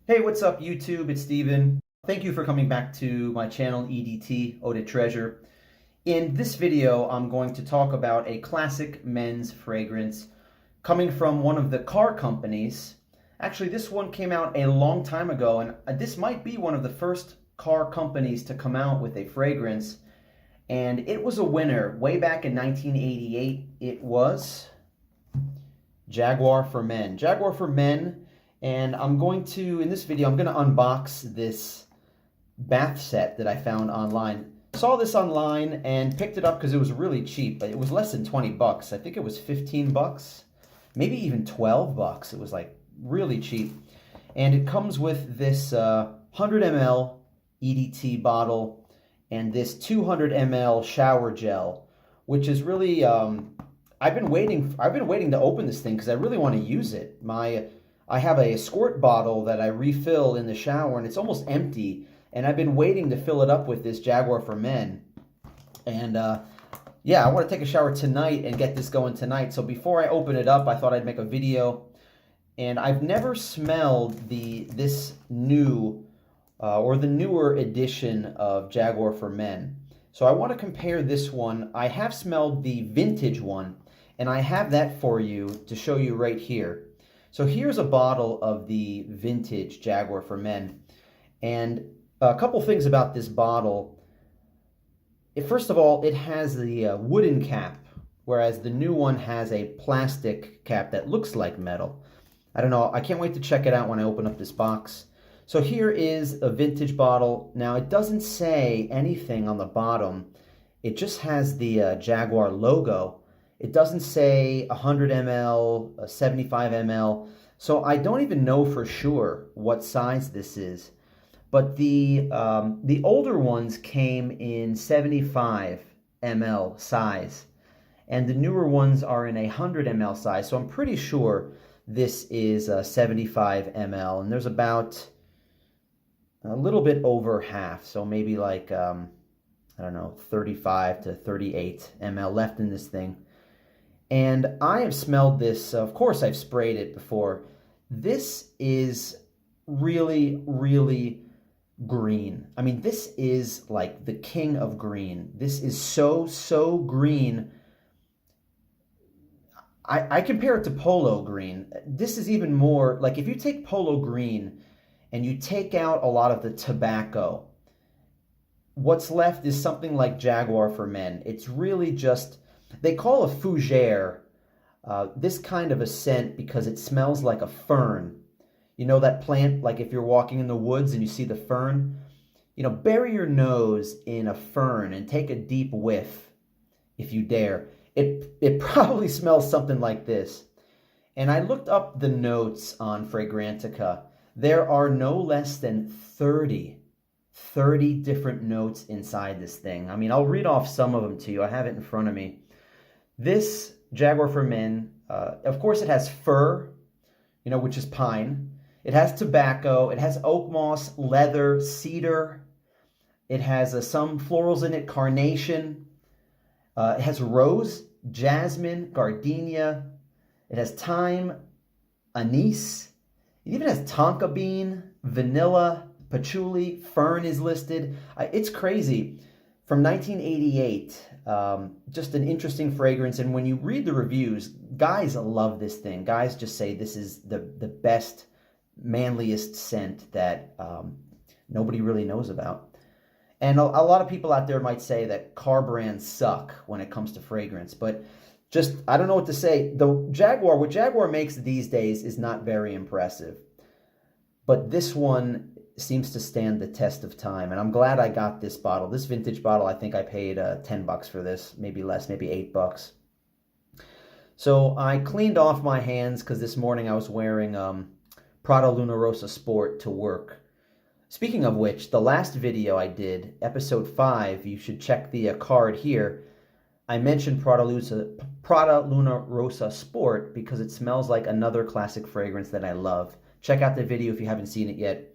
Hey, what's up YouTube? It's Steven. Thank you for coming back to my channel, EDT Ep.6 In this video, I'm going to talk about a classic men's fragrance coming from one of the car companies. Actually, this one came out a long time ago, and this might be one of the first car companies to come out with a fragrance. And it was a winner way back in 1988. It was Jaguar For Men. Jaguar For Men. And in this video, I'm going to unbox this bath set that I found online. Saw this online and picked it up because it was really cheap. But it was less than 20 bucks. I think it was 15 bucks, maybe even 12 bucks. It was like really cheap. And it comes with this 100 ml EDT bottle and this 200 ml shower gel, which is really, I've been waiting to open this thing because I really want to use it. I have a squirt bottle that I refill in the shower, and it's almost empty. And I've been waiting to fill it up with this Jaguar For Men. And yeah, I want to take a shower tonight and get this going tonight. So before I open it up, I thought I'd make a video. And I've never smelled this new or the newer edition of Jaguar For Men. So I want to compare this one. I have smelled the vintage one, and I have that for you to show you right here. So here's a bottle of the vintage Jaguar For Men. And a couple things about this bottle. First of all, it has the wooden cap, whereas the new one has a plastic cap that looks like metal. I don't know. I can't wait to check it out when I open up this box. So here is a vintage bottle. Now, it doesn't say anything on the bottom. It just has the Jaguar logo. It doesn't say 100 ml, 75 ml, so I don't even know for sure what size this is. But the older ones came in 75 ml size, and the newer ones are in 100 ml size. So I'm pretty sure this is 75 ml, and there's about a little bit over half, so maybe like I don't know, 35 to 38 ml left in this thing. And I have smelled this, of course I've sprayed it before. This is really, really green. I mean, this is like the king of green. This is so green. I compare it to polo green. This is even more, like if you take polo green and you take out a lot of the tobacco, what's left is something like Jaguar For Men. It's really just, they call a fougere this kind of a scent because it smells like a fern. You know that plant, like if you're walking in the woods and you see the fern? You know, bury your nose in a fern and take a deep whiff if you dare. It probably smells something like this. And I looked up the notes on Fragrantica. There are no less than 30 different notes inside this thing. I mean, I'll read off some of them to you. I have it in front of me. This Jaguar For Men, of course it has fir, you know, which is pine. It has tobacco. It has oak moss, leather, cedar. It has some florals in it, carnation. It has rose, jasmine, gardenia. It has thyme, anise. It even has tonka bean, vanilla, patchouli, fern is listed. It's crazy. From 1988, just an interesting fragrance. And when you read the reviews, guys love this thing. Guys just say this is the best, manliest scent that nobody really knows about. And a lot of people out there might say that car brands suck when it comes to fragrance. But just, I don't know what to say. The Jaguar, what Jaguar makes these days is not very impressive. But this one seems to stand the test of time, and I'm glad I got this bottle. This vintage bottle, I think I paid 10 bucks for this, maybe less, maybe 8 bucks. So I cleaned off my hands because this morning I was wearing Prada Luna Rossa Sport to work. Speaking of which, the last video I did, episode 5, you should check the card here. I mentioned Prada Luna Rossa Sport because it smells like another classic fragrance that I love. Check out the video if you haven't seen it yet.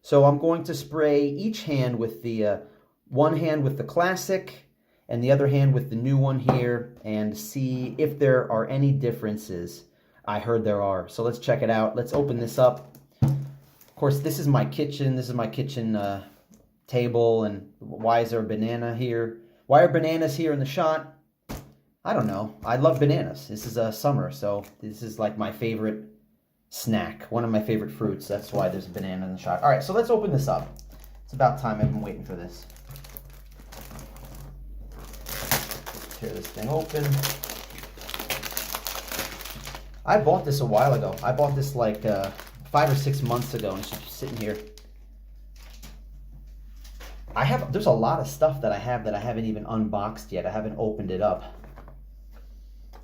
So I'm going to spray each hand with the, one hand with the classic and the other hand with the new one here and see if there are any differences. I heard there are. So let's check it out. Let's open this up. Of course, this is my kitchen. This is my kitchen table. And why is there a banana here? Why are bananas here in the shot? I don't know. I love bananas. This is summer, so this is like my favorite snack. One of my favorite fruits. That's why there's a banana in the shot. All right, so let's open this up. It's about time. I've been waiting for this. Tear this thing open. I bought this a while ago. I bought this like 5 or 6 months ago, and it's just sitting here. There's a lot of stuff that I haven't even unboxed yet. I haven't opened it up.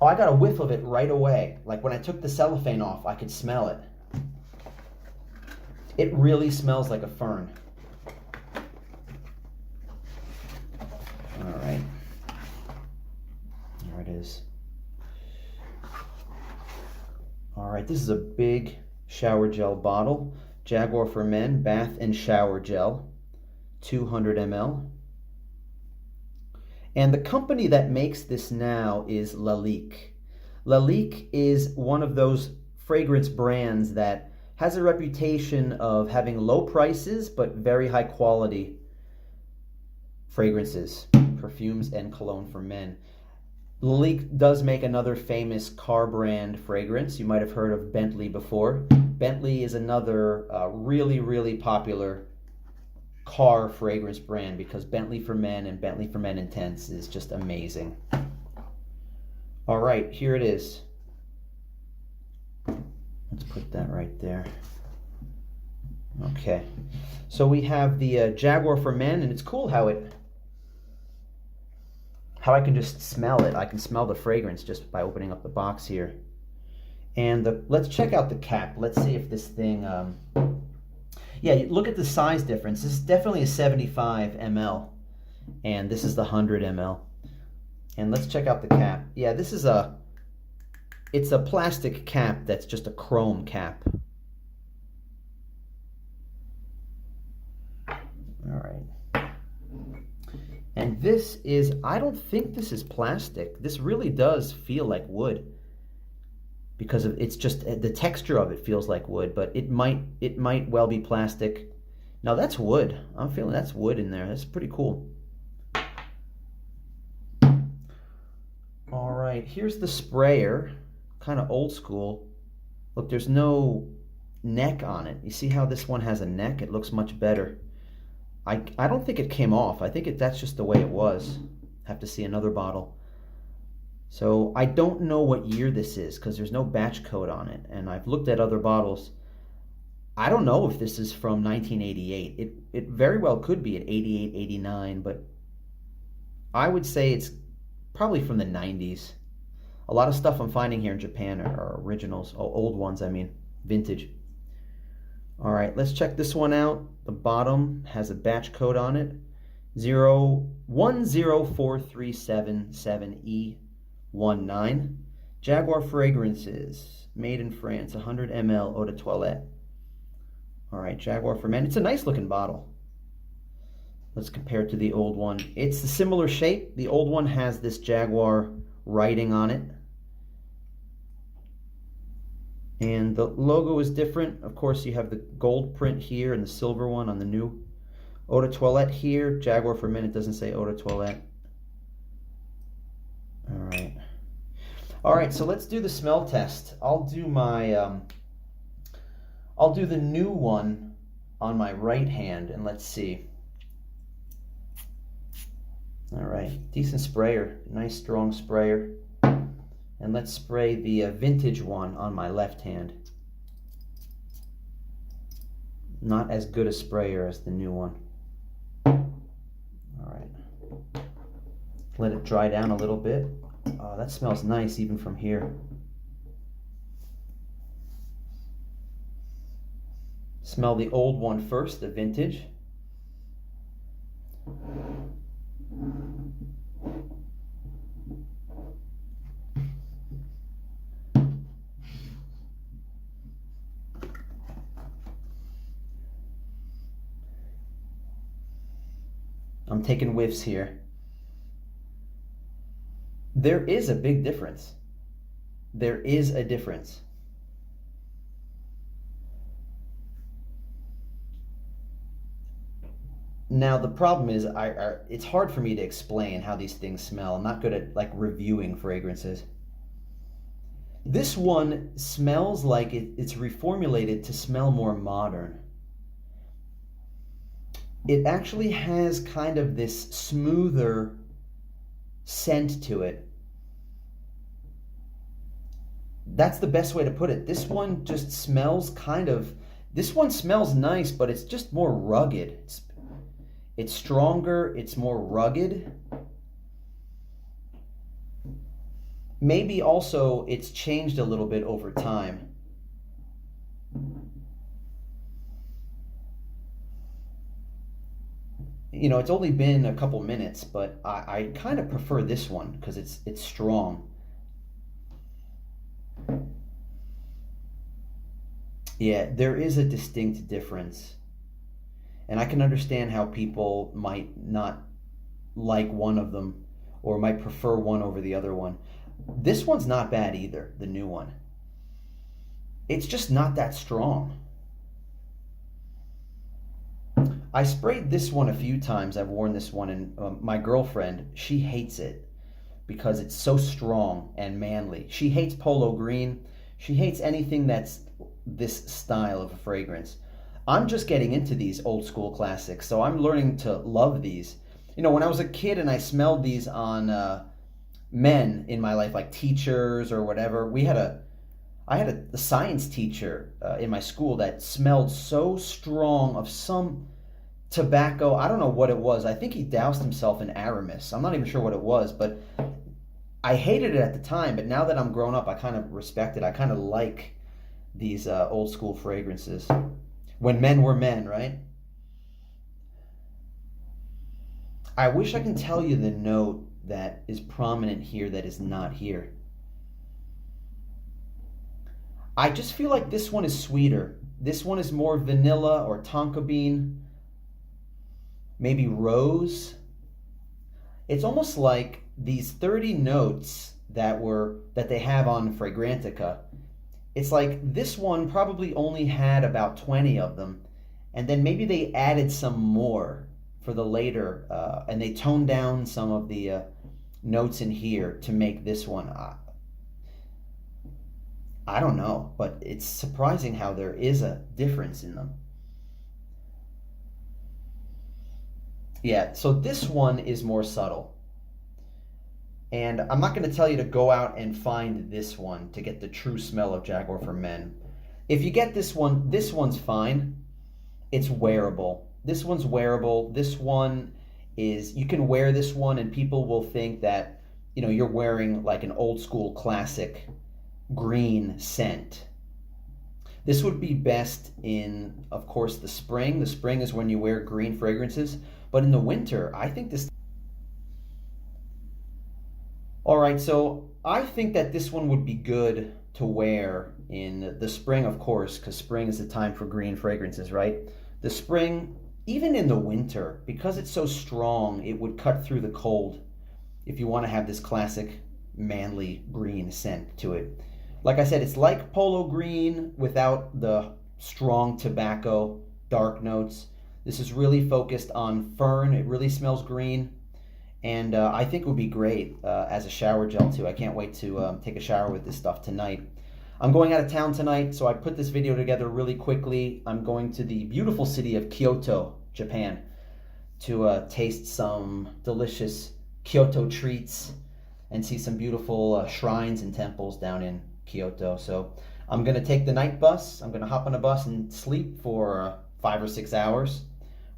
Oh, I got a whiff of it right away. Like when I took the cellophane off, I could smell it. It really smells like a fern. All right. There it is. All right, this is a big shower gel bottle. Jaguar For Men Bath and Shower Gel, 200 ml. And the company that makes this now is Lalique. Lalique is one of those fragrance brands that has a reputation of having low prices but very high quality fragrances, perfumes, and cologne for men. Lalique does make another famous car brand fragrance. You might have heard of Bentley before. Bentley is another really, really popular car fragrance brand because Bentley for Men and Bentley for Men Intense is just amazing. All right, here it is. Let's put that right there. Okay, so we have the Jaguar For Men, and it's cool how I can just smell it. I can smell the fragrance just by opening up the box here. And let's check out the cap. Let's see if this thing, yeah, look at the size difference. This is definitely a 75 ml, and this is the 100 ml. And let's check out the cap. Yeah, this is it's a plastic cap that's just a chrome cap. All right. And this is, I don't think this is plastic. This really does feel like wood because it's just the texture of it feels like wood, but it might well be plastic. Now that's wood. I'm feeling that's wood in there. That's pretty cool. All right, here's the sprayer, kind of old school. Look, there's no neck on it. You see how this one has a neck? It looks much better. I don't think it came off. I think that's just the way it was. Have to see another bottle. So I don't know what year this is because there's no batch code on it. And I've looked at other bottles. I don't know if this is from 1988. It very well could be at 88, 89, but I would say it's probably from the 90s. A lot of stuff I'm finding here in Japan are originals, old ones, I mean, vintage. All right, let's check this one out. The bottom has a batch code on it, 104377E19. Jaguar Fragrances, made in France, 100 ml eau de toilette. All right, Jaguar For Men. It's a nice looking bottle. Let's compare it to the old one. It's a similar shape. The old one has this Jaguar writing on it. And the logo is different. Of course, you have the gold print here and the silver one on the new eau de toilette here. Jaguar For Men, it doesn't say eau de toilette. All right, so let's do the smell test. I'll do the new one on my right hand, and let's see. All right, decent sprayer, nice strong sprayer. And let's spray the vintage one on my left hand. Not as good a sprayer as the new one. All right. Let it dry down a little bit. Oh, that smells nice even from here. Smell the old one first, the vintage. I'm taking whiffs here. There is a big difference. There is a difference. Now the problem is, it's hard for me to explain how these things smell. I'm not good at like reviewing fragrances. This one smells like it's reformulated to smell more modern. It actually has kind of this smoother scent to it. That's the best way to put it. This one just smells this one smells nice, but it's just more rugged. It's stronger, it's more rugged. Maybe also it's changed a little bit over time. You know, it's only been a couple minutes, but I kind of prefer this one because it's strong. Yeah, there is a distinct difference. And I can understand how people might not like one of them or might prefer one over the other one. This one's not bad either, the new one. It's just not that strong. I sprayed this one a few times. I've worn this one, and my girlfriend, she hates it because it's so strong and manly. She hates polo green. She hates anything that's this style of a fragrance. I'm just getting into these old school classics, so I'm learning to love these. You know, when I was a kid and I smelled these on men in my life, like teachers or whatever, I had a science teacher in my school that smelled so strong of some tobacco. I don't know what it was. I think he doused himself in Aramis. I'm not even sure what it was, but I hated it at the time. But now that I'm grown up, I kind of respect it. I kind of like these old school fragrances. When men were men, right? I wish I can tell you the note that is prominent here that is not here. I just feel like this one is sweeter. This one is more vanilla or tonka bean, maybe rose. It's almost like these 30 notes that they have on Fragrantica. It's like this one probably only had about 20 of them, and then maybe they added some more for the later, and they toned down some of the notes in here to make this one. I don't know, but it's surprising how there is a difference in them. Yeah, so this one is more subtle. And I'm not going to tell you to go out and find this one to get the true smell of Jaguar for Men. If you get this one's fine. It's wearable. This one's wearable. This one is, you can wear this one and people will think that, you know, you're wearing like an old school classic green scent. This would be best in, of course, the spring. The spring is when you wear green fragrances. But in the winter, I think this... All right, so I think that this one would be good to wear in the spring, of course, because spring is the time for green fragrances, right? The spring, even in the winter, because it's so strong, it would cut through the cold if you want to have this classic manly green scent to it. Like I said, it's like polo green without the strong tobacco, dark notes. This is really focused on fern. It really smells green. And I think it would be great as a shower gel too. I can't wait to take a shower with this stuff tonight. I'm going out of town tonight, so I put this video together really quickly. I'm going to the beautiful city of Kyoto, Japan, to taste some delicious Kyoto treats and see some beautiful shrines and temples down in Kyoto. So I'm going to take the night bus. I'm going to hop on a bus and sleep for 5 or 6 hours.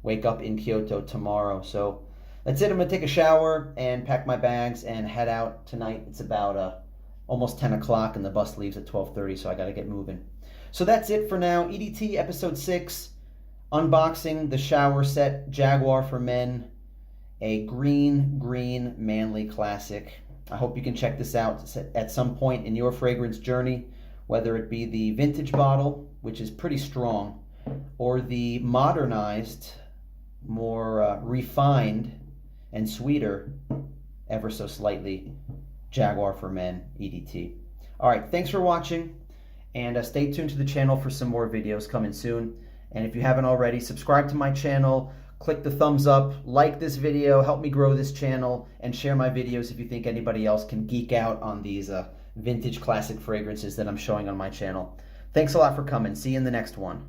Wake up in Kyoto tomorrow. So that's it. I'm going to take a shower and pack my bags and head out tonight. It's about almost 10 o'clock and the bus leaves at 12:30, so I got to get moving. So that's it for now. EDT Episode 6, unboxing the shower set Jaguar for Men, a green manly classic. I hope you can check this out at some point in your fragrance journey, whether it be the vintage bottle, which is pretty strong, or the modernized, more refined and sweeter, ever so slightly, Jaguar for Men EDT. All right, thanks for watching, and stay tuned to the channel for some more videos coming soon. And if you haven't already, subscribe to my channel, click the thumbs up, like this video, help me grow this channel, and share my videos if you think anybody else can geek out on these vintage classic fragrances that I'm showing on my channel. Thanks a lot for coming. See you in the next one.